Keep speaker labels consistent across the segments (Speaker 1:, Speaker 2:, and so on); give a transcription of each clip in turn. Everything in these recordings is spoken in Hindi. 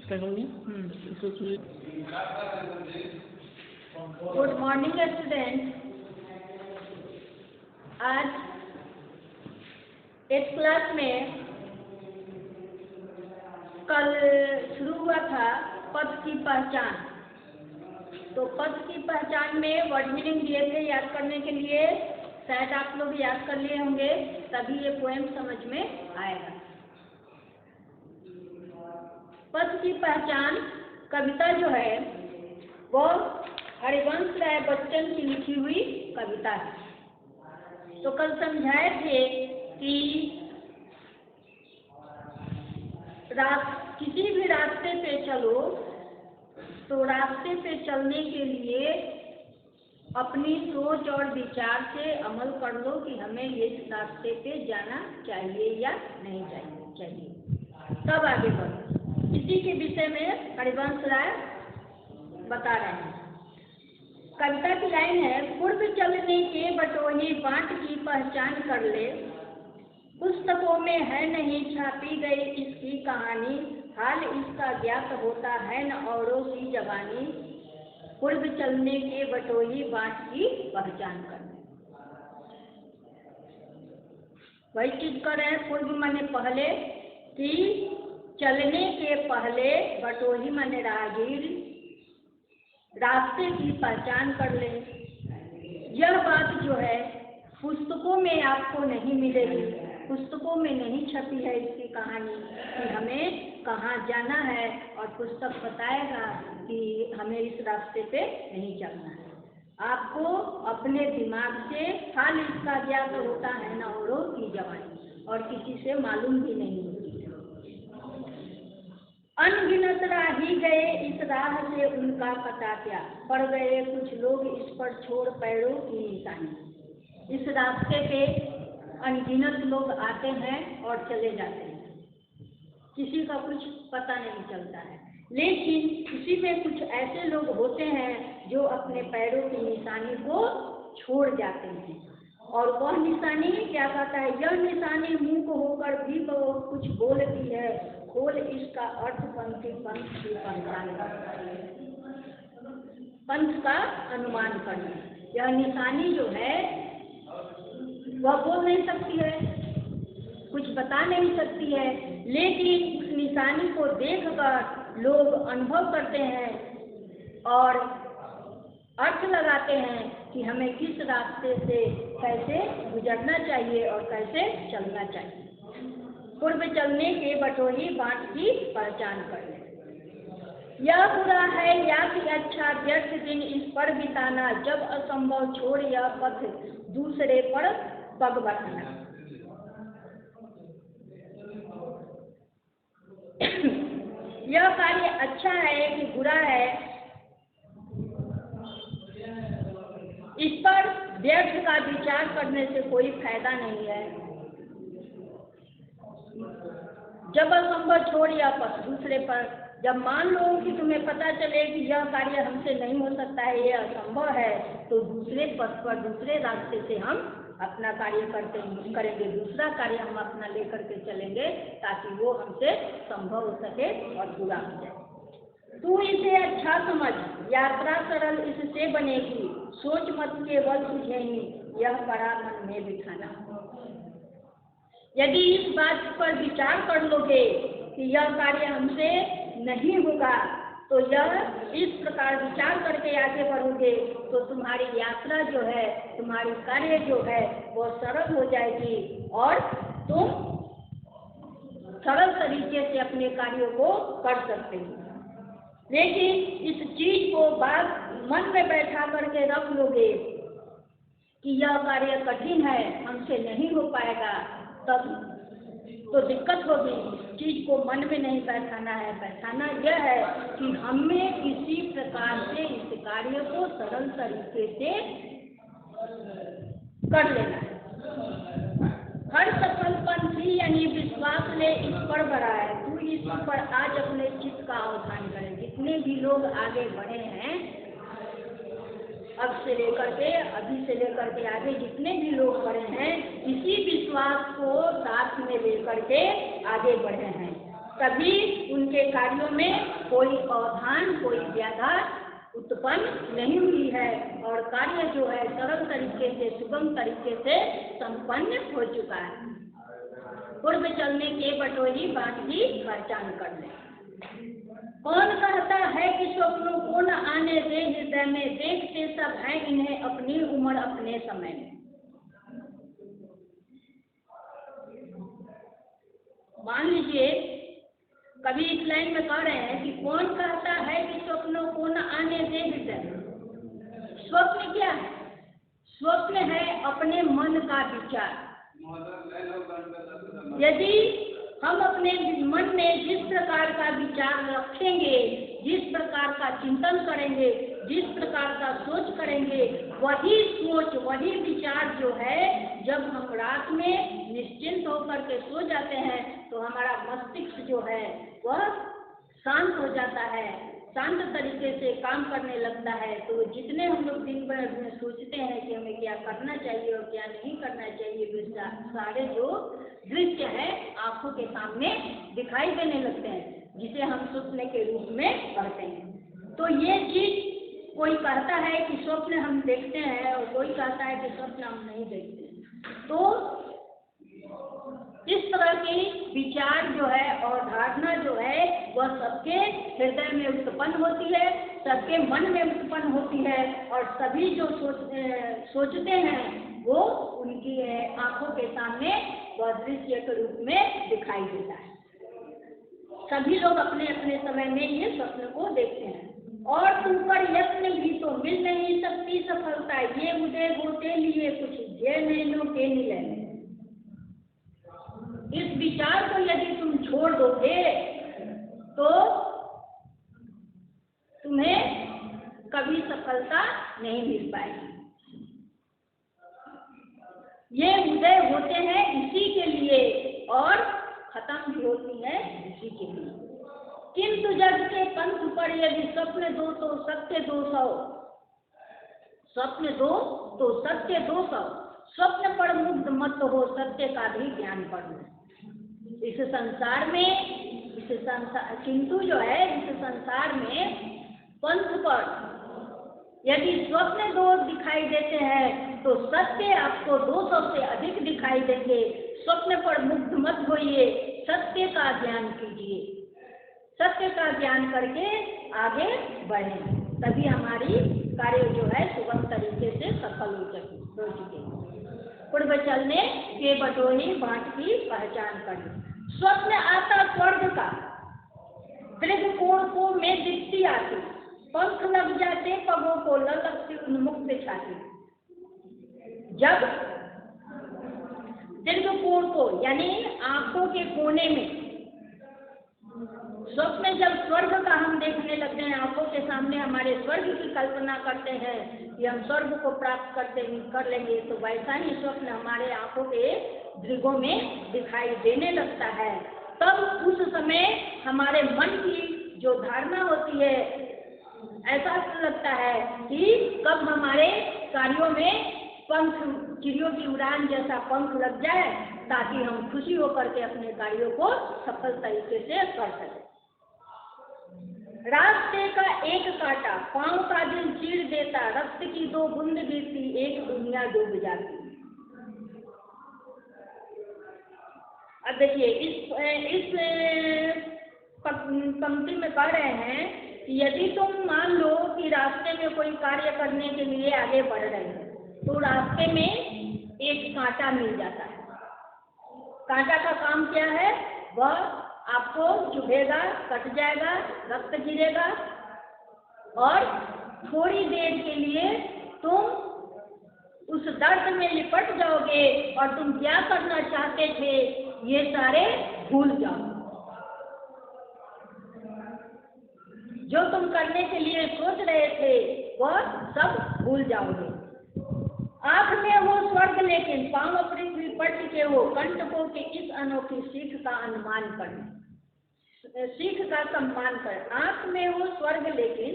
Speaker 1: Good morning student. आज 8th क्लास में कल शुरू हुआ था पद की पहचान। तो पद की पहचान में वर्ड मीनिंग दिए थे याद करने के लिए। शायद आप लोग याद कर लिए होंगे, तभी ये पोएम समझ में आएगा। पद की पहचान कविता जो है वो हरिवंश राय बच्चन की लिखी हुई कविता है। तो कल समझाए थे कि किसी भी रास्ते पे चलो तो रास्ते पे चलने के लिए अपनी सोच और विचार से अमल कर लो कि हमें इस रास्ते पे जाना चाहिए या नहीं चाहिए, तब आगे बढ़ो। इसी के विषय में हरिवंश राय बता रहे हैं। कविता की लाइन है, पूर्व चलने के बटोही बाट की पहचान कर ले, पुस्तकों में है नहीं छापी गई इसकी कहानी, हाल इसका ज्ञात होता है न औरों की जवानी, पूर्व चलने के बटोही बाट की पहचान कर ले। वही चीज कर रहे हैं, पूर्व माने पहले, कि चलने के पहले बटोही माने राहगीर, रास्ते की पहचान कर ले। यह बात जो है पुस्तकों में आपको नहीं मिलेगी, पुस्तकों में नहीं छपी है इसकी कहानी कि हमें कहाँ जाना है, और पुस्तक बताएगा कि हमें इस रास्ते पे नहीं चलना है। आपको अपने दिमाग से हाल इसका ज्ञात होता है न औरों की जवानी, और किसी से मालूम भी नहीं होती। अनगिनत राही गए इस राह से उनका पता क्या, पड़ गए कुछ लोग इस पर छोड़ पैरों की निशानी। इस रास्ते पे अनगिनत लोग आते हैं और चले जाते हैं, किसी का कुछ पता नहीं चलता है, लेकिन इसी में कुछ ऐसे लोग होते हैं जो अपने पैरों की निशानी को छोड़ जाते हैं। और वह निशानी क्या कहता है, यह निशानी मूक होकर भी वो कुछ बोलती है, खोल इसका अर्थ पंथी पंथ की पहचान करता है, पंथ का अनुमान करना। यह निशानी जो है वह बोल नहीं सकती है, कुछ बता नहीं सकती है, लेकिन उस निशानी को देखकर लोग अनुभव करते हैं और अर्थ लगाते हैं कि हमें किस रास्ते से कैसे गुजरना चाहिए और कैसे चलना चाहिए। पूर्व चलने के बटोही बाट की पहचान कर ले। यह बुरा है या कि अच्छा, व्यर्थ दिन इस पर बिताना, जब असंभव छोड़ यह पथ दूसरे पर पग बढ़ाना। यह कार्य अच्छा है कि बुरा है, इस पर व्यर्थ का विचार करने से कोई फायदा नहीं है। जब असंभव छोड़ या पथ दूसरे पर, जब मान लो कि तुम्हें पता चले कि यह कार्य हमसे नहीं हो सकता है, यह असंभव है, तो दूसरे पथ पर दूसरे रास्ते से हम अपना कार्य करेंगे, दूसरा कार्य हम अपना लेकर के चलेंगे ताकि वो हमसे संभव हो सके और पूरा हो जाए। तू इसे अच्छा समझ, यात्रा सरल इससे बनेगी, सोच मत केवल तुझे ही यह बड़ा मन में बिठाना। यदि इस बात पर विचार कर लोगे कि यह कार्य हमसे नहीं होगा, तो यह इस प्रकार विचार करके आगे बढ़ोगे तो तुम्हारी यात्रा जो है, तुम्हारी कार्य जो है वो सरल हो जाएगी और तुम सरल तरीके से अपने कार्यों को कर सकते हो। लेकिन इस चीज को बात मन में बैठा करके रख लोगे कि यह कार्य कठिन है, हमसे नहीं हो पाएगा, तब तो दिक्कत होगी। इस चीज को मन में नहीं बैठाना है, बैठाना यह है कि हमें किसी प्रकार से इस कार्य को सरल तरीके से कर लेना है। हर सफल पंथी यानी विश्वास ले इस पर बढ़ा है, तू इस पर आज अपने चित्त का अवधान करे। जितने भी लोग आगे बढ़े हैं, अब से लेकर के अभी से लेकर के आगे जितने भी लोग बढ़े हैं, इसी विश्वास को साथ में लेकर के आगे बढ़े हैं। कभी उनके कार्यों में कोई अवधान, कोई व्याधा उत्पन्न नहीं हुई है और कार्य जो है सरल तरीके से, सुगम तरीके से संपन्न हो चुका है। पूर्व चलने के बटोही बाट की पहचान कर ले। कौन कहता है कि स्वप्नों को न आने दे हृदय में, देखते सब हैं इन्हें अपनी उम्र अपने समय में। मान लीजिए कभी इस लाइन में कह रहे हैं कि कौन कहता है कि स्वप्नों को न आने दे हृदय में। स्वप्न क्या है? स्वप्न है अपने मन का विचार। यदि हम अपने मन में जिस प्रकार का विचार रखेंगे, जिस प्रकार का चिंतन करेंगे, जिस प्रकार का सोच करेंगे, वही सोच, वही विचार जो है जब हम रात में निश्चिंत होकर के सो जाते हैं तो हमारा मस्तिष्क जो है वह शांत हो जाता है, शांत तरीके से काम करने लगता है। तो जितने हम लोग दिन भर में सोचते हैं कि हमें क्या करना चाहिए और क्या नहीं करना चाहिए, वे सारे जो दृश्य है आंखों के सामने दिखाई देने लगते हैं, जिसे हम स्वप्न के रूप में पढ़ते हैं। तो ये चीज कोई कहता है कि स्वप्न हम देखते हैं और कोई कहता है कि स्वप्न हम नहीं देखते। तो इस तरह की विचार जो है और धारणा जो है वह सबके हृदय में उत्पन्न होती है, सबके मन में उत्पन्न होती है और सभी जो सोचते हैं वो उनकी आंखों के सामने वह दृश्य के रूप में दिखाई देता है। सभी लोग अपने अपने समय में ये स्वप्न को देखते हैं। और तुम पर यत्न भी तो मिल नहीं सकती सफलता, ये उदय होते लिए कुछ जे नैनो के निले। इस विचार को यदि तुम छोड़ दोगे तो तुम्हें कभी सफलता नहीं मिल पाएगी। ये उदय होते हैं इसी के लिए और खत्म भी होती है इसी के लिए। किंतु जग के पंथ पर यदि स्वप्न दो तो सत्य 200, स्वप्न दो तो सत्य 200, स्वप्न पर मुग्ध मत हो, सत्य का भी ज्ञान पढ़ो। इस संसार में किंतु जो है इस संसार में पंथ पर यदि स्वप्न 2 दिखाई देते हैं तो सत्य आपको 200 से अधिक दिखाई देंगे। स्वप्न पर मुग्ध मत होइए, सत्य का ज्ञान कीजिए, सत्य का ज्ञान करके आगे बढ़ें, तभी हमारी कार्य जो है सुगम तरीके से सफल हो सके। पूर्व चलने के बटोही बाट की पहचान करें। स्वप्न आता स्वर्ग का, दृढ़ कोण को में दिखती आती, पंख लग जाते पगों को ललकती उन्मुक्त छाती। जब दीर्घ कोण को यानी आंखों के कोने में स्वप्न, जब स्वर्ग का हम देखने लगते हैं, आंखों के सामने हमारे स्वर्ग की कल्पना करते हैं कि हम स्वर्ग को प्राप्त कर लेंगे, तो वैसा ही स्वप्न हमारे आंखों के दृगों में दिखाई देने लगता है। तब उस समय हमारे मन की जो धारणा होती है, ऐसा लगता है कि कब हमारे कार्यों में पंख, चिड़ियों की उड़ान जैसा पंख लग जाए, ताकि हम खुशी होकर के अपने कार्यों को सफल तरीके से कर सकें। रास्ते का एक कांटा पांव का दिल चीर देता, रक्त की 2 बूंद गिरती, एक दुनिया डूब जाती। अब देखिए इस पंक्ति में कह रहे हैं कि यदि तुम मान लो कि रास्ते में कोई कार्य करने के लिए आगे बढ़ रहे हैं, तो रास्ते में एक कांटा मिल जाता है। कांटा का काम क्या है? वह आपको चुभेगा, कट जाएगा, रक्त गिरेगा और थोड़ी देर के लिए तुम उस दर्द में लिपट जाओगे और तुम क्या करना चाहते थे ये सारे भूल जाओ। जो तुम करने के लिए सोच रहे थे वह सब भूल जाओगे। आंख में हो स्वर्ग लेकिन पांव पृथ्वी पर टिके हो, कंटकों की इस अनोखी सीख का अनुमान कर, सीख का सम्मान कर। आंख में हो स्वर्ग लेकिन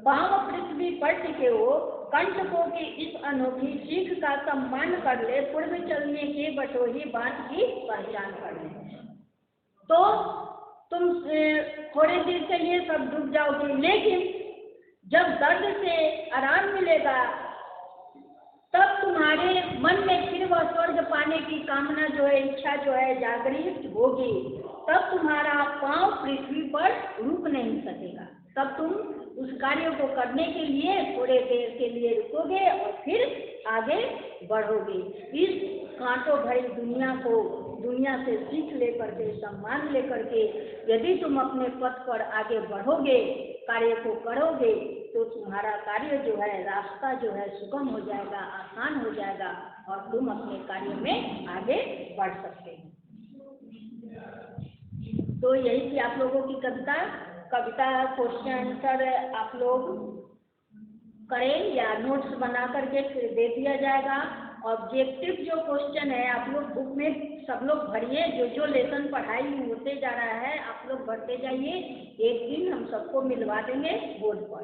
Speaker 1: पांव पृथ्वी पर टिके हो, कंटकों की इस अनोखी सीख का सम्मान कर ले, पूर्व चलने के बटोही बाट की पहचान कर ले। तो तुम थोड़े देर के लिए सब डूब जाओगे, लेकिन जब दर्द से आराम मिलेगा तब तुम्हारे मन में फिर वह स्वर्ग पाने की कामना जो है, इच्छा जो है जागृत होगी। तब तुम्हारा पांव पृथ्वी पर रुक नहीं सकेगा। तब तुम उस कार्य को करने के लिए थोड़े देर के लिए रुकोगे और फिर आगे बढ़ोगे। इस कांटों भरी दुनिया से सीख लेकर के, सम्मान लेकर के यदि तुम अपने पथ पर आगे बढ़ोगे, कार्य को करोगे, तो तुम्हारा कार्य जो है, रास्ता जो है सुगम हो जाएगा, आसान हो जाएगा और तुम अपने कार्य में आगे बढ़ सकते हो। तो यही थी आप लोगों की कविता क्वेश्चन आंसर आप लोग करें या नोट्स बना करके फिर दे दिया जाएगा। ऑब्जेक्टिव जो क्वेश्चन है आप लोग बुक में सब लोग भरिए, जो लेसन पढ़ाई होते जा रहा है आप लोग भरते जाइए। एक दिन हम सबको मिलवा देंगे बोर्ड पर,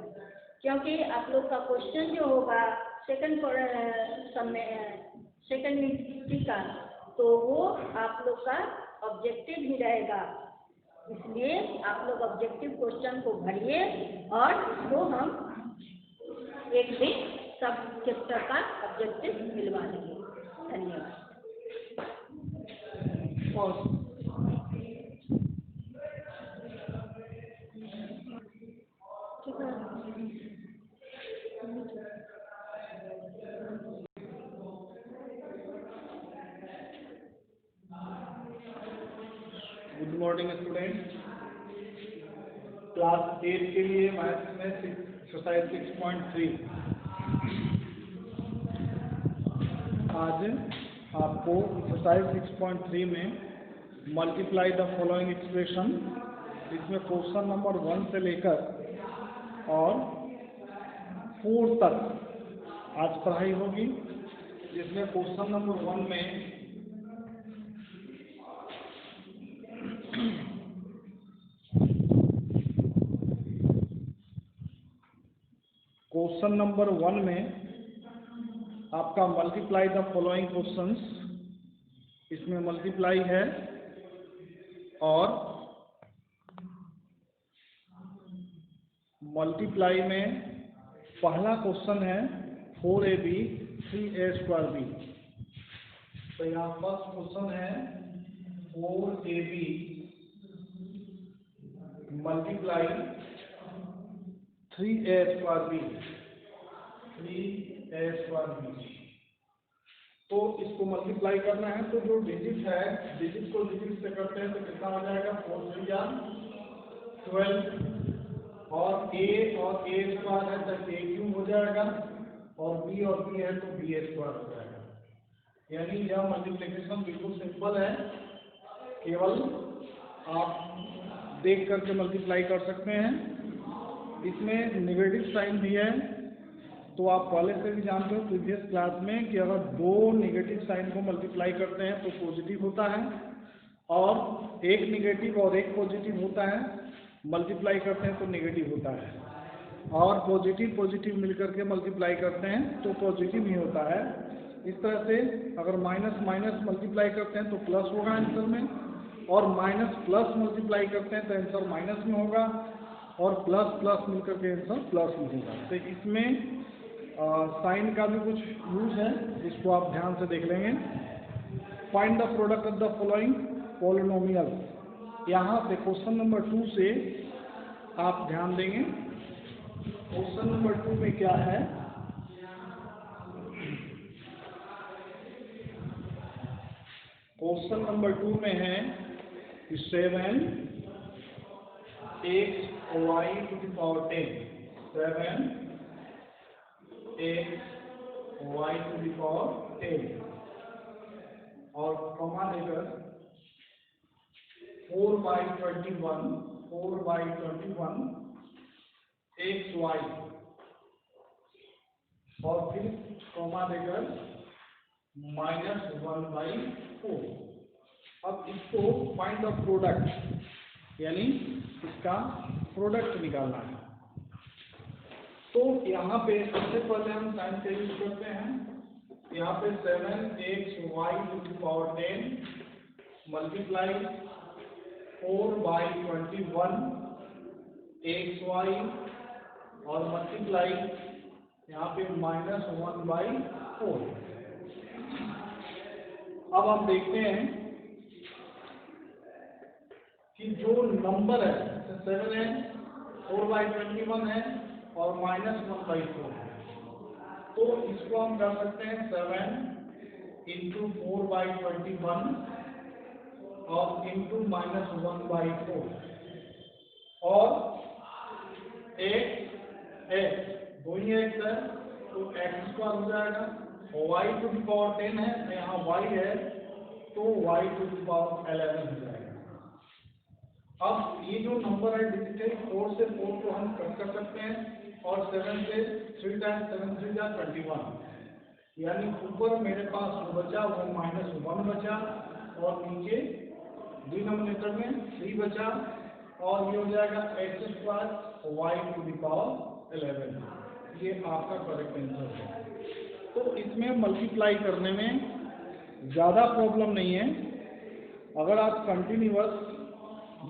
Speaker 1: क्योंकि आप लोग का क्वेश्चन जो होगा सेकंड यूनिट का, तो वो आप लोग का ऑब्जेक्टिव ही रहेगा। इसलिए आप लोग ऑब्जेक्टिव क्वेश्चन को भरिए और वो हम एक दिन सब चैप्टर का ऑब्जेक्टिव मिलवा देंगे। धन्यवाद।
Speaker 2: Good morning student. क्लास 8 के लिए मैथ्स में एक्सरसाइज 6.3 आज आपको एक्सरसाइज 6.3 में मल्टीप्लाई द फॉलोइंग एक्सप्रेशन, इसमें क्वेश्चन नंबर 1 से लेकर और 4 तक आज पढ़ाई होगी। जिसमें क्वेश्चन नंबर 1 में आपका मल्टीप्लाई द फॉलोइंग क्वेश्चंस, इसमें मल्टीप्लाई है और मल्टीप्लाई में पहला क्वेश्चन है 4ab 3a²b। तो यहाँ फर्स्ट क्वेश्चन है 4ab मल्टीप्लाई 3a²b 3a²b। तो इसको मल्टीप्लाई करना है, तो जो डिजिट है, डिजिट को डिजिट से करते हैं तो कितना हो जाएगा 4 3 या 12 और a² है तो a³ हो जाएगा और b और b है तो b² हो जाएगा। यानी यह मल्टीप्लिकेशन बिल्कुल सिंपल है, केवल आप देख करके मल्टीप्लाई कर सकते हैं। इसमें नेगेटिव साइन भी है, तो आप पहले से भी जानते हो प्रीवियस क्लास में कि अगर दो नेगेटिव साइन को मल्टीप्लाई करते हैं तो पॉजिटिव होता है, और एक नेगेटिव और एक पॉजिटिव होता है मल्टीप्लाई करते हैं तो नेगेटिव होता है, और पॉजिटिव पॉजिटिव मिलकर के मल्टीप्लाई करते हैं तो पॉजिटिव ही होता है। इस तरह से अगर माइनस माइनस मल्टीप्लाई करते हैं तो प्लस होगा आंसर में, और माइनस प्लस मल्टीप्लाई करते हैं तो आंसर माइनस में होगा, और प्लस प्लस मिलकर के आंसर प्लस में होगा। तो इसमें साइन का भी कुछ यूज है, इसको आप ध्यान से देख लेंगे। Find the product of the following polynomial. यहाँ से क्वेश्चन नंबर 2 से आप ध्यान देंगे। क्वेश्चन नंबर 2 में क्या है, क्वेश्चन नंबर 2 में है 7 xy⁻10 7 xy⁻10 और कॉमा देकर 4/21 xy और फिर कॉमा देकर -1/4। अब इसको फाइंड द प्रोडक्ट, यानी इसका प्रोडक्ट निकालना है। तो यहाँ पे सबसे पहले हम साइन से यूज करते हैं। यहाँ पे 7 xy⁻10 मल्टीप्लाई 4/21 xy और मल्टीप्लाई यहाँ पे -1/4। अब हम देखते हैं कि जो नंबर है 7 है, 4/21 है और -1/4 है, तो इसको हम कर सकते हैं 7 × 4/21 और इंटू -1/4 और x दो ही x है तो x² हो जाएगा। y⁻10 है, यहाँ y है तो y⁻11 हो जाएगा। अब ये जो नंबर है डिजिटल 4 से 4 को हम कट कर सकते हैं और 7 से 3 टाइम्स 7 3 जा 21, यानी ऊपर मेरे पास जो बचा वो -1 बचा और नीचे डिनोमिनेटर में 3 बचा और ये हो जाएगा x² y⁻11। ये आपका करेक्ट आंसर है। तो इसमें मल्टीप्लाई करने में ज़्यादा प्रॉब्लम नहीं है। अगर आप कंटिन्यूअस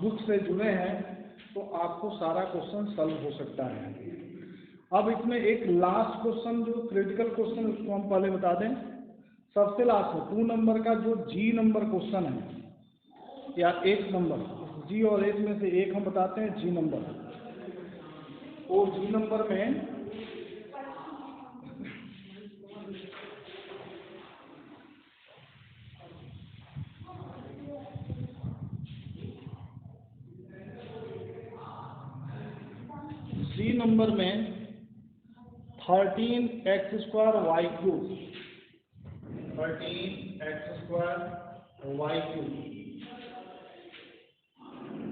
Speaker 2: बुक से जुड़े हैं तो आपको सारा क्वेश्चन सॉल्व हो सकता है। अब इसमें एक लास्ट क्वेश्चन जो क्रिटिकल क्वेश्चन उसको हम पहले बता दें। सबसे लास्ट में 2 नंबर का जो जी नंबर क्वेश्चन है या 1 नंबर, जी और 1 में से एक हम बताते हैं जी नंबर। तो जी नंबर में जी नंबर में 13x² y³ 13x² y³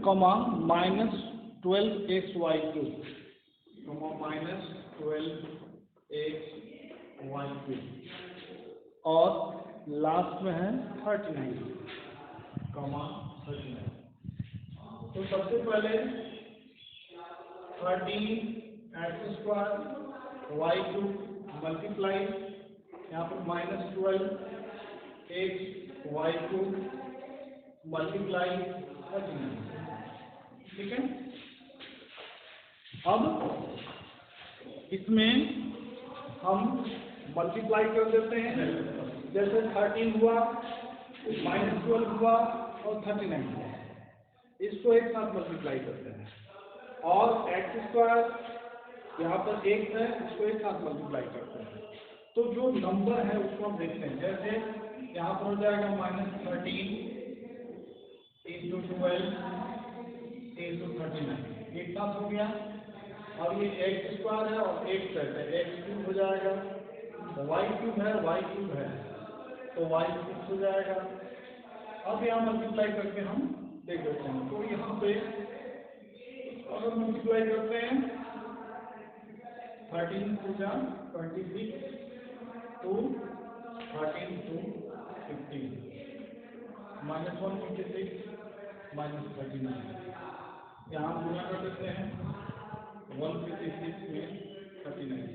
Speaker 2: कमा -12xy³ -12xy³ और लास्ट में है 39 कमा 39। तो सबसे पहले 13x² y³ मल्टीप्लाई यहाँ पर -12xy³ मल्टीप्लाई 39, ठीक है। अब इसमें हम मल्टीप्लाई कर देते हैं, जैसे 13 हुआ, -12 हुआ और 39 हुआ, इसको एक साथ मल्टीप्लाई करते हैं और x² यहाँ पर 1 है, इसको एक साथ मल्टीप्लाई करते हैं। तो जो नंबर है उसको हम देखते हैं, जैसे यहाँ पर हो जाएगा -13 × 12 × 39, एक साथ हो गया। अब ये x² है और 1 सेट है, x³ हो जाएगा, y³ है, y³ है तो y³ हो जाएगा। अब यहाँ मल्टीप्लाई करके हम देख लेते हैं। तो यहाँ पे अगर मल्टीप्लाई करते हैं 13 × 2 = 26 तो 13 × 15 -156 -39, यहाँ हम गुणा कर देते हैं 156 में 39।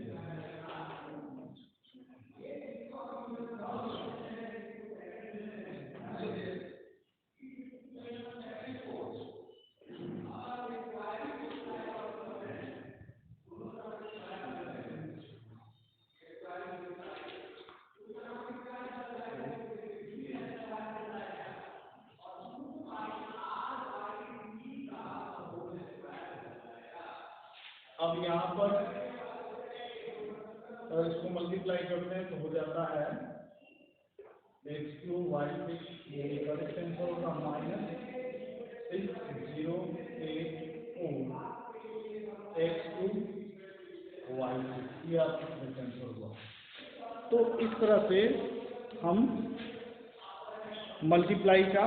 Speaker 2: अब यहाँ पर अगर इसको मल्टीप्लाई करते हैं तो हो जाता है x³ y6, ये करेक्ट आंसर होगा -6084 x³ y6, ये आपका करेक्ट आंसर होगा। तो इस तरह से हम मल्टीप्लाई का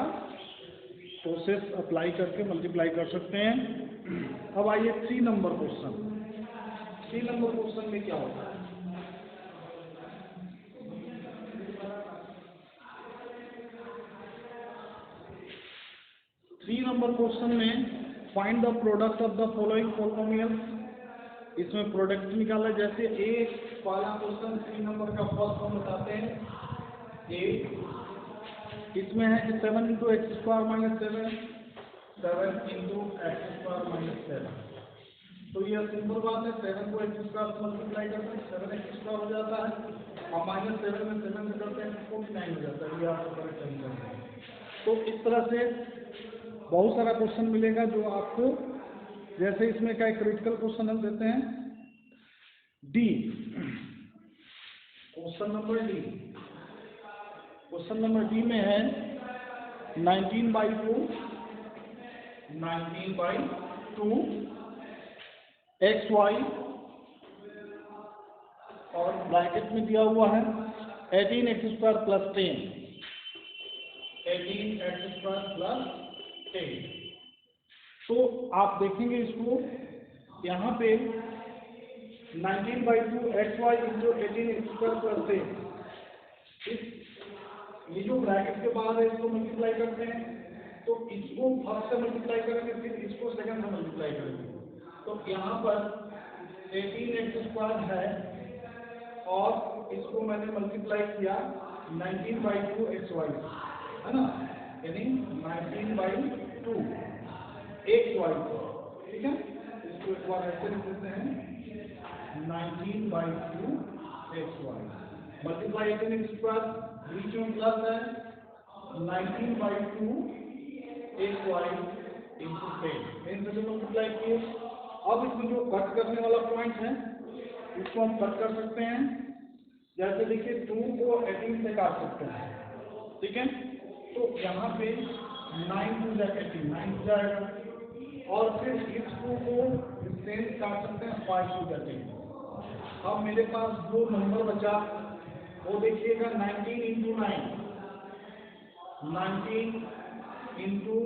Speaker 2: प्रोसेस अप्लाई करके मल्टीप्लाई कर सकते हैं। अब आइए 3 नंबर क्वेश्चन। 3 नंबर क्वेश्चन में क्या होता है? 3 नंबर क्वेश्चन में find the product of the following polynomials, इसमें प्रोडक्ट निकाला। जैसे एक पहला क्वेश्चन 3 नंबर का फर्स्ट हम बताते हैं। ए इसमें है कि 7 × x² - 7 7 into x square minus 7। तो ये सिंपल बात है, 7 को एक्स स्क्वायर से मल्टीप्लाई करते हैं 7 एक्स स्क्वायर हो जाता है और माइनस 7 में 7 से करते हैं 49 हो जाता है। ये आपको करेक्ट आंसर है। तो इस तरह से बहुत सारा क्वेश्चन मिलेगा जो आपको, जैसे इसमें क्या क्रिटिकल क्वेश्चन हम देते हैं D, question number D. Question number D में है 19/2 एक्स वाई और ब्रैकेट में दिया हुआ है 18 x square plus 10, 18 x square plus 10। तो आप देखेंगे इसको यहाँ पे 19/2 x y into 18 x square plus 10, ये जो ब्रैकेट के बाद है इसको मल्टीप्लाई करते हैं, तो इसको फर्स्ट से मल्टीप्लाई करेंगे फिर इसको सेकंड से मल्टीप्लाई करेंगे। तो यहाँ पर 18 एक्स स्क्वायर है और इसको मैंने मल्टीप्लाई किया 19/2 एक्स वाई, है ना, यानी 19/2 एक्स वाई, ठीक है। इसको एक बार ऐसे लिख देते हैं 19/2 x Y multiply 18 x square, बीच में प्लस है 19/2 एक्स वाई इंटू 10 से मल्टीप्लाई किए। अब इसमें जो कट करने वाला पॉइंट है इसको हम कट कर सकते हैं, जैसे देखिए 2 को 18 से काट सकते हैं, ठीक है। तो यहाँ पे 9 2 18 9 जाएगा और फिर इस 2 को इससे काट सकते हैं 5 2 18। अब मेरे पास जो नंबर बचा वो देखिएगा 19 इंटू 9, 19 इंटू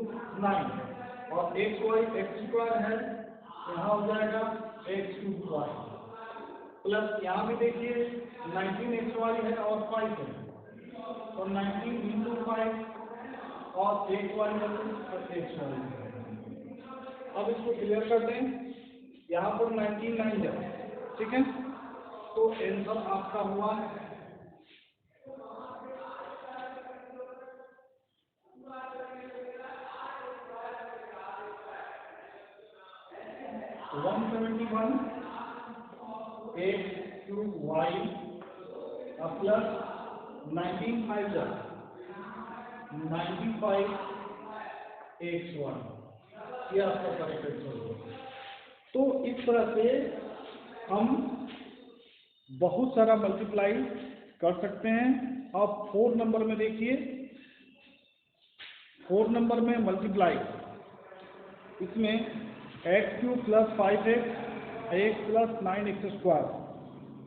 Speaker 2: 9 और एक्स वाई एक्स स्क्वायर है, यहाँ हो जाएगा एक्स क्यूब वाई प्लस यहाँ भी देखिए 19 एक्स वाई है और 5 है, तो 19 इंटू 5 और एक्स वाई है तो एक्स वाई। अब इसको क्लियर कर दें, यहाँ पर 19 9 है, ठीक है। तो आंसर आपका हुआ 171 x cube y plus 19 5 95 x y, ये आपका करेक्ट आंसर होगा। तो इस तरह से हम बहुत सारा मल्टीप्लाई कर सकते हैं। अब 4 नंबर में देखिए, 4 नंबर में मल्टीप्लाई, इसमें x cube plus 5x x plus 9x square,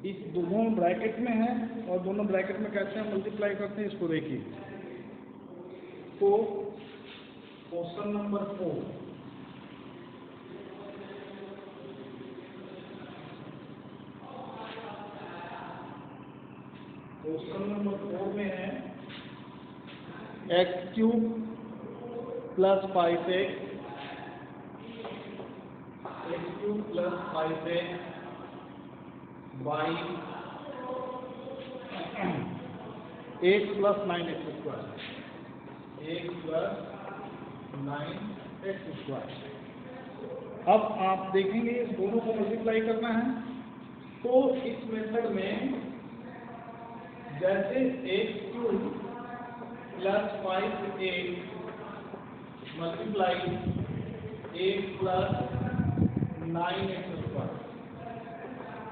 Speaker 2: इस दोनों ब्रैकेट में है और दोनों ब्रैकेट में कैसे हम मल्टीप्लाई करते हैं इसको देखिए। तो क्वेश्चन नंबर 4, क्वेश्चन नंबर 4 में है x cube plus 5x x cube plus 5x y x plus 9x square, x plus 9x square. अब आप देखेंगे इस दोनों को मल्टीप्लाई करना है, तो इस मेथड में जैसे x cube plus 5x multiply x plus 9x square,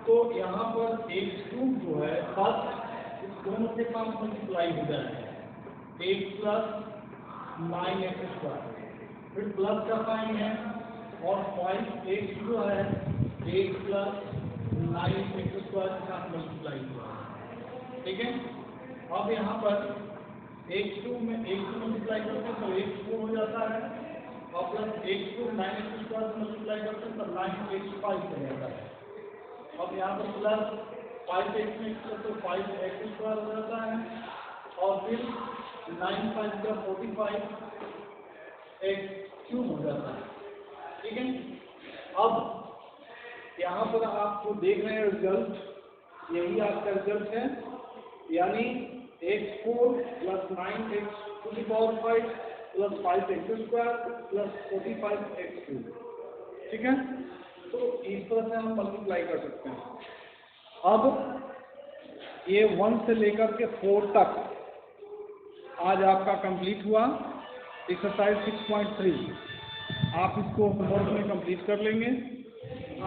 Speaker 2: तो यहाँ पर एक्स क्यूब जो है फर्स्ट इस दोनों के साथ मल्टीप्लाई हो जाएगा, एक्स प्लस 9x स्क्वायर, फिर प्लस का साइन है और 5x जो है एक्स प्लस 9x स्क्वायर के साथ मल्टीप्लाई हुआ, ठीक है। अब यहाँ पर एक्स क्यूब में एक्स मल्टीप्लाई करते हैं तो एक्स क्यूब हो जाता है और plus x cube 9x square से मल्टीप्लाई करते हैं तो 9x 5 हो जाता है। अब यहाँ पर प्लस 5x में तो 5x स्क्वायर हो जाता है और फिर 9 5 का 45 एक्स क्यूब हो जाता है, ठीक है। अब यहाँ पर आप जो देख रहे हैं रिजल्ट, यही आपका रिजल्ट है, यानी x4 plus 9x to the power 5 plus 5x² plus 45x3। ठीक है, तो इस तरह से हम मल्टीप्लाई कर सकते हैं। अब ये 1 से लेकर के 4 तक आज आपका कंप्लीट हुआ। एक्सरसाइज 6.3 आप इसको होमवर्क में कंप्लीट कर लेंगे।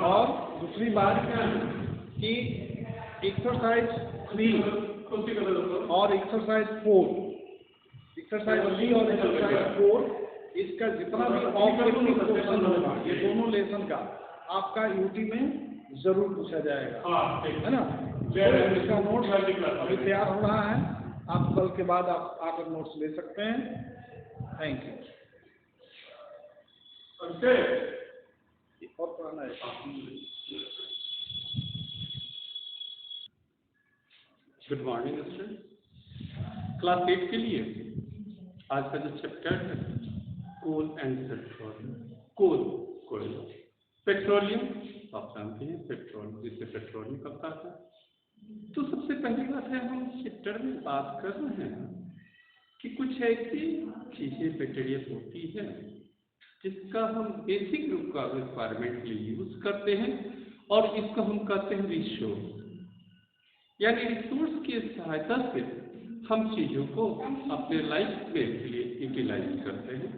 Speaker 2: और दूसरी बात कि एक्सरसाइज 3 और एक्सरसाइज 4 इसका जितना भी ऑब्जेक्टिव क्वेश्चन होगा ये दोनों लेसन का आपका यूटी में जरूर पूछा जाएगा, है ना। इसका नोट्स अभी तैयार हो रहा है, आप कल के बाद आप आकर नोट्स ले सकते हैं। Thank you. और पढ़ना है।
Speaker 3: Good morning student. क्लास 8 के लिए आज का जो चैप्टर है कोल एंड पेट्रोलियम। कोल पेट्रोलियम आप जानते हैं, पेट्रोल जिससे पेट्रोल निकलता है। तो सबसे पहली बात है, हम चैप्टर में बात कर रहे हैं कि कुछ ऐसी चीजें पेट्रोलियम होती है जिसका हम बेसिक रूप का रिक्वायरमेंट के लिए यूज करते हैं और इसको हम कहते हैं रिसोर्स। यानी रिसोर्स की सहायता से हम चीजों को अपने लाइफ में के लिए यूटिलाइज करते हैं।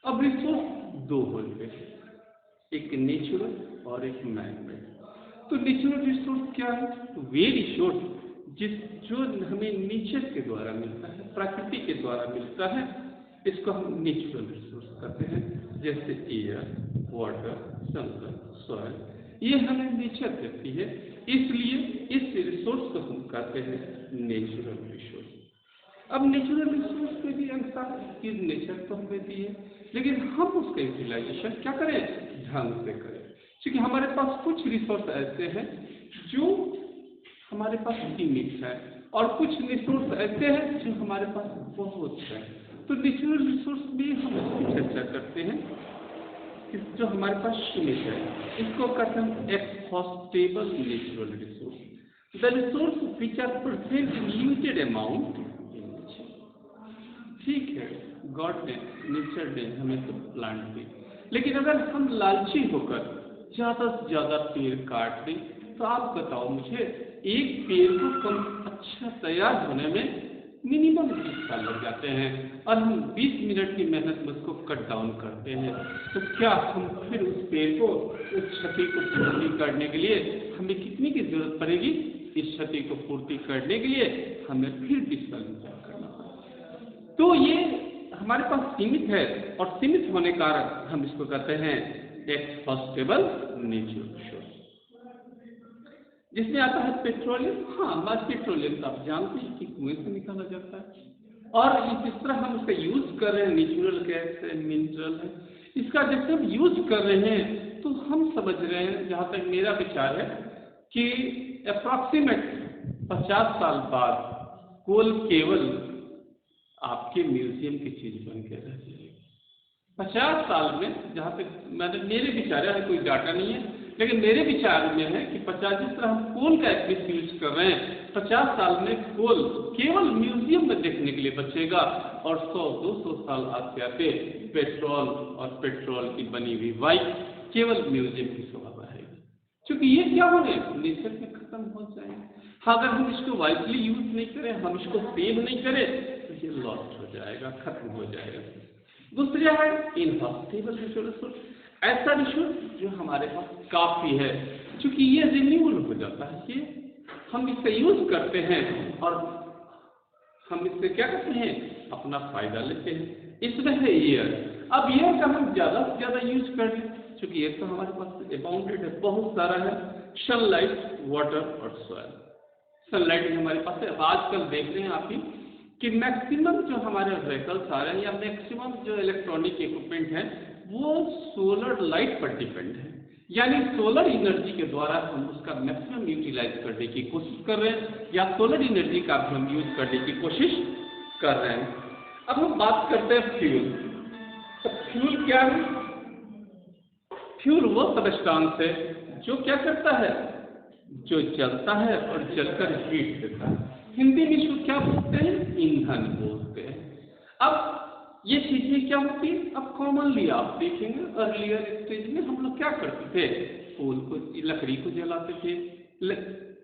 Speaker 3: अब रिसोर्स दो होते हैं, एक नेचुरल और एक मैनमेड। तो नेचुरल रिसोर्स क्या है? वे रिसोर्स जो हमें नेचर के द्वारा मिलता है, प्रकृति के द्वारा मिलता है, इसको हम नेचुरल रिसोर्स कहते हैं। जैसे एयर, वाटर, जंगल, सॉइल, ये हमें नेचर देती है, इसलिए इस रिसोर्स को हम कहते हैं नेचुरल रिसोर्स। अब नेचुरल रिसोर्स में भी अनुसार की नेचर तो हमें दी है, लेकिन हम उसका यूटिलाइजेशन क्या करें? ढंग से करें। क्योंकि हमारे पास कुछ रिसोर्स ऐसे हैं जो हमारे पास सीमित है और कुछ रिसोर्स ऐसे हैं जो हमारे पास बहुत है। तो नेचुरल रिसोर्स में हम चर्चा करते हैं कि जो हमारे पास सीमित है, इसको कहते हैं exhaustible natural resource. The resource which are present in limited amount. ठीक है, गॉड ने, नेचर ने हमें तो प्लांट दी, लेकिन अगर हम लालची होकर ज्यादा से ज्यादा पेड़ काट दें, तो आप बताओ मुझे, एक पेड़ को कम अच्छा तैयार होने में मिनिमम 20 साल लग जाते हैं और हम 20 मिनट की मेहनत में उसको कट डाउन करते हैं। तो क्या हम फिर उस पेड़ को, उस क्षति को पूर्ति करने के लिए हमें कितनी की जरूरत पड़ेगी? इस क्षति को पूर्ति करने के लिए हमें फिर 20 साल इंतजार करना पड़ेगा। तो ये हमारे पास सीमित है और सीमित होने के कारण हम इसको कहते हैं एक्सहॉस्टेबल नेचुरल रिसोर्स। जिसमें आता है पेट्रोलियम। हाँ, हमारे पेट्रोलियम तो आप जानते हैं कि कुएं से निकाला जाता है और जिस तरह हम उसका यूज कर रहे हैं, नेचुरल गैस है, मिनरल है, इसका जब हम यूज कर रहे हैं तो हम समझ रहे हैं, जहाँ तक मेरा विचार है, कि अप्रॉक्सीमेट 50 साल बाद कोल केवल आपके म्यूजियम की चीज बन के रह जाएगी। 50 साल में, जहाँ तक मेरे विचार है, कोई डाटा नहीं है, लेकिन मेरे विचार में है कि 50, जिस तरह हम कोल का एटलीस्ट यूज कर रहे हैं, 50 साल में कोल केवल म्यूजियम में देखने के लिए बचेगा और 100-200 साल आते आते पेट्रोल और पेट्रोल की बनी हुई बाइक केवल म्यूजियम की शोभा बढ़ाएगी। क्योंकि ये क्या हो रहे हैं, नेचर में खत्म हो जाएंगे। हाँ, अगर हम इसको वाइजली यूज नहीं करें, हम इसको सेव नहीं करें, तो ये लॉस्ट हो जाएगा, खत्म हो जाएगा। दूसरा है इनहॉस्टेबल रिसोर्स। ऐसा रिसोर्स जो हमारे पास काफी है, क्योंकि ये रिन्यूएबल हो जाता है, ये हम इसका यूज करते हैं और हम इससे क्या करते हैं, अपना फायदा लेते हैं। इसमें है एयर। अब एयर का हम ज्यादा से ज्यादा यूज कर लें, क्योंकि एयर तो हमारे पास अबाउंडेड है, बहुत सारा है। सनलाइट, वाटर और सॉइल। सनलाइट हमारे पास है। अब आजकल देख रहे हैं आप ही कि मैक्सिमम जो हमारे व्हीकल्स आ रहे हैं या मैक्सिमम जो इलेक्ट्रॉनिक इक्विपमेंट है वो सोलर लाइट पर डिपेंड है। यानी सोलर एनर्जी के द्वारा हम उसका मैक्सिमम यूटिलाइज करने की कोशिश कर रहे हैं, या सोलर एनर्जी का भी हम यूज करने की कोशिश कर रहे हैं। अब हम बात करते हैं फ्यूल। तो फ्यूल क्या है? फ्यूल वो सबस्टांस है जो क्या करता है, जो जलता है और जलकर हीट देता है। हिंदी में इसको क्या बोलते हैं? ईंधन बोलते हैं। अब ये चीजें क्या होती है? अब कॉमनली आप देखेंगे अर्लियर स्टेज में हम लोग क्या करते थे, कोल को, लकड़ी को जलाते थे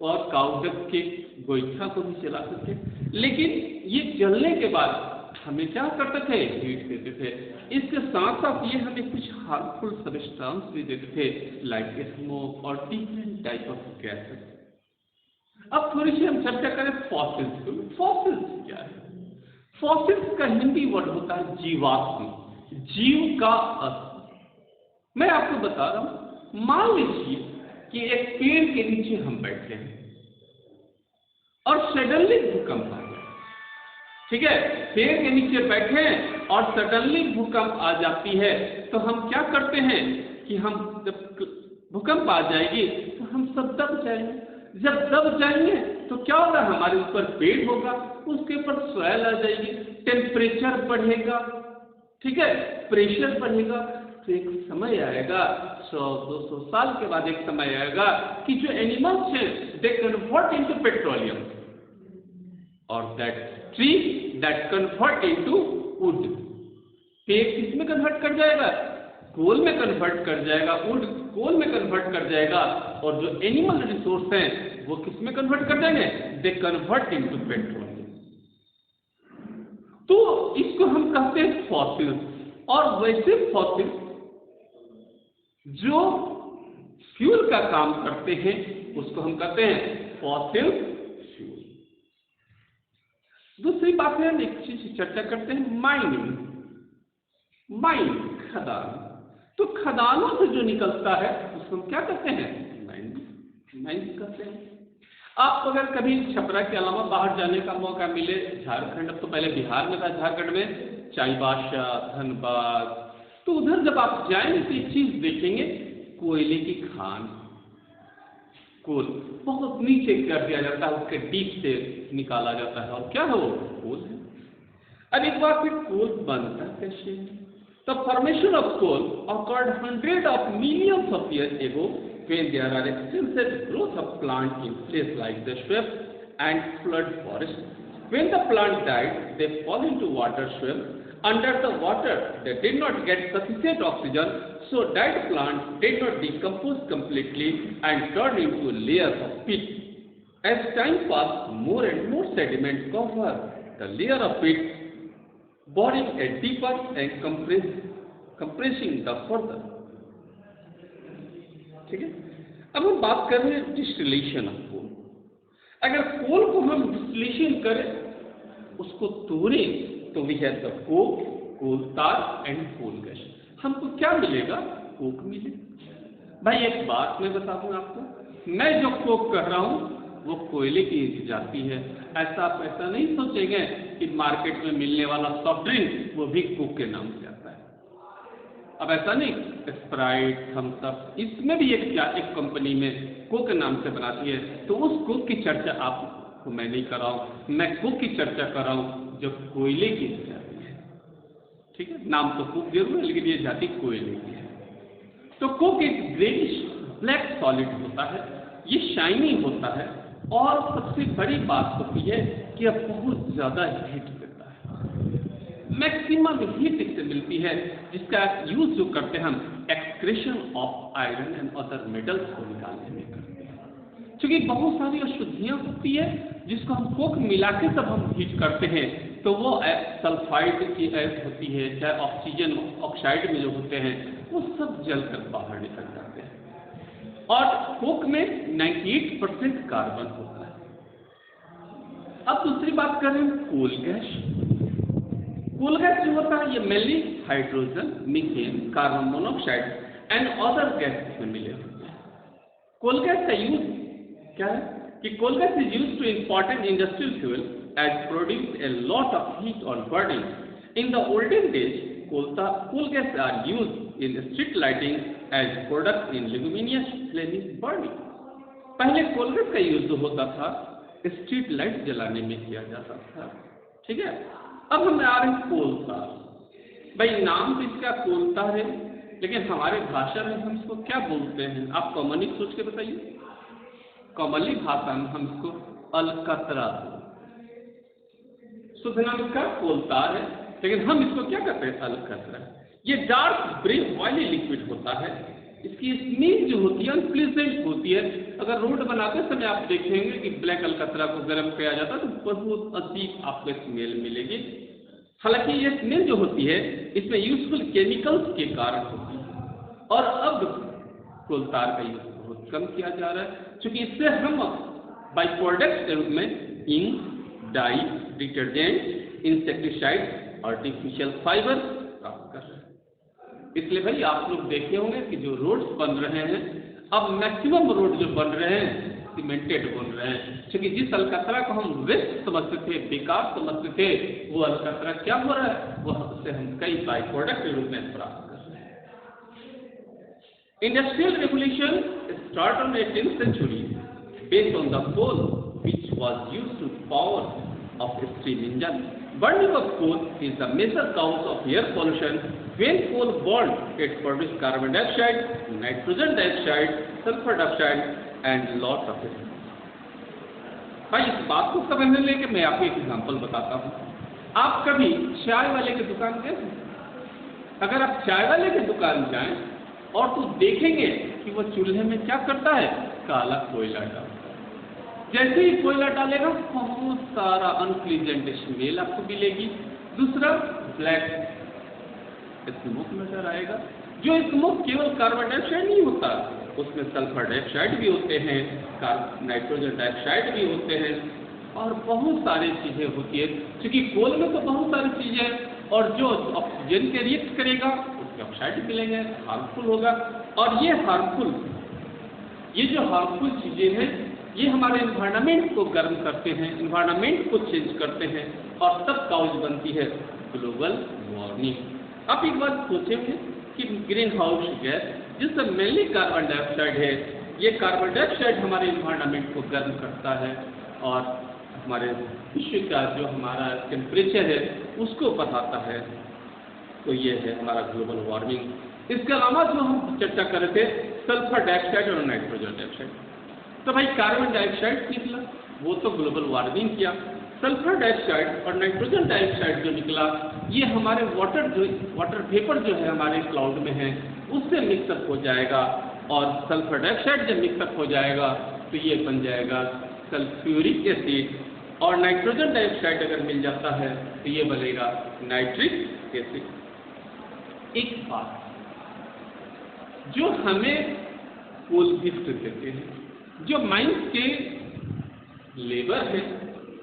Speaker 3: और काउडक के गोईठा को भी जलाते थे। लेकिन ये जलने के बाद हमें क्या करते थे, हीट देते थे। इसके साथ साथ ये हमें कुछ हार्मफुल सब्सटेंस भी देते थे लाइक स्मोक और डिफरेंट टाइप ऑफ गैसेस। अब थोड़ी सी हम चर्चा करें फॉसिल्स। फॉसिल्स क्या है? फॉसिल्स का हिंदी वर्ड होता है जीवात्म, जीव का अस्तित्व। मैं आपको बता रहा हूं, मान लीजिए कि एक पेड़ के नीचे हम बैठे हैं और सडनली भूकंप आ गया। ठीक है, पेड़ के नीचे बैठे हैं और सडनली भूकंप आ जाती है, तो हम क्या करते हैं कि हम जब भूकंप आ जाएगी तो हम सब दब जाएंगे। जब दब जाएंगे तो क्या होगा, हमारे ऊपर पेड़ होगा, उसके ऊपर सॉइल आ जाएगी, टेम्परेचर बढ़ेगा, ठीक है, प्रेशर बढ़ेगा। तो एक समय आएगा, 100-200 साल के बाद एक समय आएगा कि जो एनिमल्स हैं दे कन्वर्ट इनटू पेट्रोलियम और that tree that convert into would. पेड़ किस में कन्वर्ट कर जाएगा? कोल में कन्वर्ट कर जाएगा, वुड कोल में कन्वर्ट कर जाएगा, और जो एनिमल रिसोर्स हैं वो किस में कन्वर्ट कर जाएंगे? They convert into petroleum. तो इसको हम कहते हैं फॉसिल्स। और वैसे फॉसिल्स जो फ्यूल का काम करते हैं उसको हम कहते हैं फॉसिल फ्यूल। दूसरी बात है, एक चीज चर्चा करते हैं, माइनिंग। माइन, खदान। तो खदानों से जो निकलता है उसको हम क्या कहते हैं? माइनिंग कहते हैं। आप अगर कभी छपरा के अलावा बाहर जाने का मौका मिले, झारखंड, अब तो पहले बिहार में था, झारखंड में चाईबासा, धनबाद, तो उधर जब आप जाएंगे तो एक चीज देखेंगे, कोयले की खान। कोल बहुत नीचे कर दिया जाता है, उसके डीप से निकाला जाता है, और क्या है वो? कोल है। अब एक बार फिर कोल बनता कैसे? The formation of coal occurred hundreds of millions of years ago when there are extensive growth of plant in places like the swamp and flood forest. When the plant died, they fall into water swamp. Under the water, they did not get sufficient oxygen, so dead plant did not decompose completely and turned into a layer of peat. As time passed, more and more sediment covered the layer of peat, boring a deeper and compressing the further. ठीक है, अब हम बात कर रहे हैं डिस्टिलेशन ऑफ कोल। अगर कोल को हम डिस्टिलेशन करें, उसको तोड़ें, तो we have the coke, coal tar and coal gas. हमको क्या मिलेगा? कोक मिलेगा। भाई एक बात मैं बता दूं आपको, मैं जो कोक कर रहा हूं वो कोयले की जाती है। ऐसा आप ऐसा नहीं सोचेंगे कि मार्केट में मिलने वाला सॉफ्ट ड्रिंक वो भी कोक के नाम से आता है। अब ऐसा नहीं, स्प्राइट, थम्स अप, इसमें भी एक कंपनी में कोक के नाम से बनाती है, तो उस कोक की चर्चा आपको मैं नहीं कर रहा हूं। मैं कोक की चर्चा कर रहा हूं जो कोयले की जाती है। ठीक है, नाम तो कोक जरूर है, लेकिन ये जाति कोयले की है। तो कोक एक ग्रेइश ब्लैक सॉलिड होता है, ये शाइनी होता है, और सबसे बड़ी बात होती है कि यह बहुत ज्यादा हीट देता है। मैक्सिमम हीट इससे मिलती है, जिसका यूज जो करते हैं हम excretion of iron and other metals को निकालने में करते हैं। क्योंकि बहुत सारी अशुद्धियां होती है जिसको हम कोक मिला के जब हम हीट करते हैं तो वो सल्फाइड की ऐड होती है, चाहे ऑक्सीजन ऑक्साइड में जो होते हैं वो सब जलकर बाहर निकल जाते हैं। और कोक में 98% कार्बन होता है। अब दूसरी बात करें कोल गैस। कोल गैस जो होता है ये mainly hydrogen, methane, carbon monoxide and other gas में मिले होते हैं। कोल गैस का यूज क्या है कि coal gas is used to important industrial fuel as produce a lot of heat on burning. In the olden days coal gas are used in street lighting as product in luminous flaming burning. पहले कोल गैस का यूज जो होता था स्ट्रीट लाइट जलाने में किया जाता था। ठीक है, अब हम आ रहे हैं कोल तार। भाई नाम तो इसका कोल तार है, लेकिन हमारे भाषा में हम इसको क्या बोलते हैं? आप कॉमनली सोच के बताइए। कॉमनली भाषा में हम इसको अलकतरा, शुद्ध नाम इसका कोल तार है, लेकिन हम इसको क्या करते हैं, अलग करते हैं। ये डार्क ग्रे ऑयली लिक्विड होता है, इसकी स्मेल जो होती है अनप्लीजेंट होती है। अगर रोड बनाते समय आप देखेंगे कि ब्लैक अलकतरा को गर्म किया जाता है तो बहुत अजीब आपको स्मेल मिलेगी। हालांकि ये स्मेल जो होती है इसमें यूजफुल केमिकल्स के कारण होती है, और अब कोल तार का यूज बहुत कम किया जा रहा है, क्योंकि इससे हम बाई प्रोडक्ट के रूप में ink, dye, detergent, insecticide, artificial fibre प्राप्त कर रहे हैं। इसलिए भाई आप लोग देखे होंगे कि जो रोड्स बन रहे हैं, अब मैक्सिमम रोड जो बन रहे हैं सीमेंटेड बन रहे हैं, क्योंकि जिस अलकतरा को हम वेस्ट समझते थे, बेकार समझते थे, वो अलकतरा क्या हो रहा है, वह उससे हम कई बाई प्रोडक्ट के रूप में प्राप्त कर रहे हैं। Industrial revolution start on 18th century based on the coal which was used to power of steam engine. Burning of coal is the major cause of air pollution. When coal burned, it produced carbon dioxide, nitrogen dioxide, sulfur dioxide, and lots of it. भाई इस बात को समझने लेके मैं आपको एक एग्जांपल बताता हूँ। आप कभी चाय वाले की दुकान गए? अगर आप चाय वाले की दुकान जाएं और तो देखेंगे कि वो चूल्हे में क्या करता है, काला कोयला डालता है। जैसे ही कोयला डालेगा बहुत सारा अनप्लीजेंट स्मेल आपको मिलेगी। दूसरा, ब्लैक स्मोक नजर आएगा। जो स्मोक केवल कार्बन डाइऑक्साइड नहीं होता, उसमें सल्फर डाइऑक्साइड भी होते हैं, नाइट्रोजन डाइऑक्साइड भी होते हैं, और बहुत सारी चीजें होती है। क्योंकि कोल में तो बहुत सारी चीजें हैं, और जो ऑक्सीजन के रिएक्ट करेगा उसके ऑक्साइड मिलेंगे, हार्मफुल होगा। और ये जो हार्मफुल चीजें हैं ये हमारे इन्वायरमेंट को गर्म करते हैं, इन्वायरमेंट को चेंज करते हैं, और तब काउज बनती है ग्लोबल वार्मिंग। आप एक बात सोचेंगे कि ग्रीन हाउस गैस जिससे मेनली कार्बन डाइऑक्साइड है, ये कार्बन डाइऑक्साइड हमारे इन्वायरमेंट को गर्म करता है और हमारे विश्व का जो हमारा टेम्परेचर है उसको बढ़ाता है। तो ये है हमारा ग्लोबल वार्मिंग। इसके अलावा जो हम चर्चा कर रहे थे सल्फर डाइऑक्साइड और नाइट्रोजन डाइऑक्साइड, तो भाई कार्बन डाइऑक्साइड निकला, वो तो ग्लोबल वार्मिंग किया। सल्फर डाइऑक्साइड और नाइट्रोजन डाइऑक्साइड जो निकला, ये हमारे वाटर वेपर जो है हमारे क्लाउड में है उससे मिक्सअप हो जाएगा, और सल्फर डाइऑक्साइड जब मिक्सअप हो जाएगा तो ये बन जाएगा सल्फ्यूरिक एसिड, और नाइट्रोजन डाइऑक्साइड अगर मिल जाता है तो ये बनेगा नाइट्रिक एसिड। एक बात, जो हमें कोल गिफ्ट देते हैं, जो माइंस के लेबर है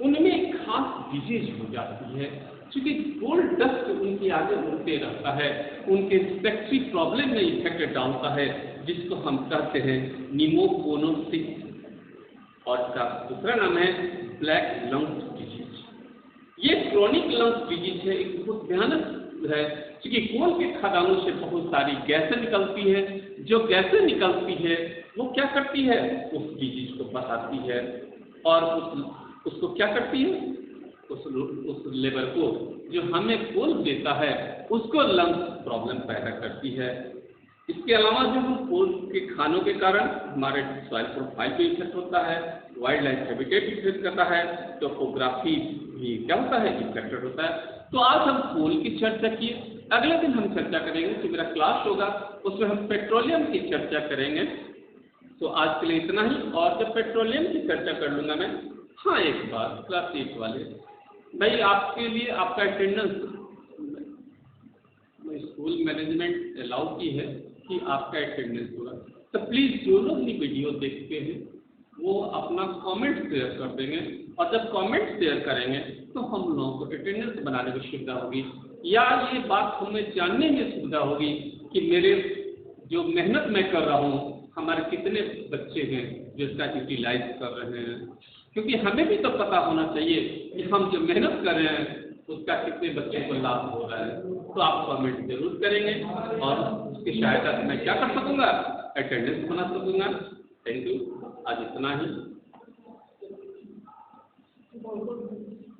Speaker 3: उनमें एक खास डिजीज हो जाती है, क्योंकि कोल डस्ट उनके आगे उड़ते रहता है, उनके रिस्पेक्टरी प्रॉब्लम में इफेक्ट डालता है, जिसको हम कहते हैं निमोकोनोसिस, और इसका दूसरा नाम है ब्लैक लंग्स डिजीज। ये क्रोनिक लंग्स डिजीज है, एक बहुत भयानक है, क्योंकि कोल के खदानों से बहुत सारी गैसें निकलती है। जो गैसें निकलती है वो क्या करती है, उस डिजीज को बताती है, और उसको क्या करती है, उस लेबर को जो हमें कोल देता है उसको लंग्स प्रॉब्लम पैदा करती है। इसके अलावा जो हम कोल के खानों के कारण हमारे सॉइल प्रोफाइल पे इफेक्ट होता है, वाइल्ड लाइफ हैबिटेट इफेक्ट करता है, टोपोग्राफी भी क्या होता है, इफेक्टेड होता है। तो आज हम कोल की चर्चा किए, अगले दिन हम चर्चा करेंगे, तो मेरा क्लास होगा उसमें हम पेट्रोलियम की चर्चा करेंगे। तो आज के लिए इतना ही, और जब पेट्रोलियम की चर्चा कर लूँगा मैं, हाँ एक बात क्लास 8 वाले भाई, आपके लिए आपका अटेंडेंस स्कूल मैनेजमेंट अलाउ की है कि आपका अटेंडेंस होगा, तो प्लीज़ जो लोग भी वीडियो देखते हैं वो अपना कमेंट शेयर कर देंगे, और जब कमेंट शेयर करेंगे तो हम लोगों को अटेंडेंस बनाने की सुविधा होगी, या ये बात हमें जानने में सुविधा होगी कि मेरे जो मेहनत मैं कर रहा हूँ हमारे कितने बच्चे हैं जो इसका यूटिलाइज कर रहे हैं, क्योंकि हमें भी तो पता होना चाहिए कि हम जो मेहनत कर रहे हैं उसका कितने बच्चों को लाभ हो रहा है। तो आप कमेंट जरूर करेंगे, और उसकी सहायता से मैं क्या कर सकूँगा, अटेंडेंस बना सकूँगा। थैंक यू, आज इतना ही।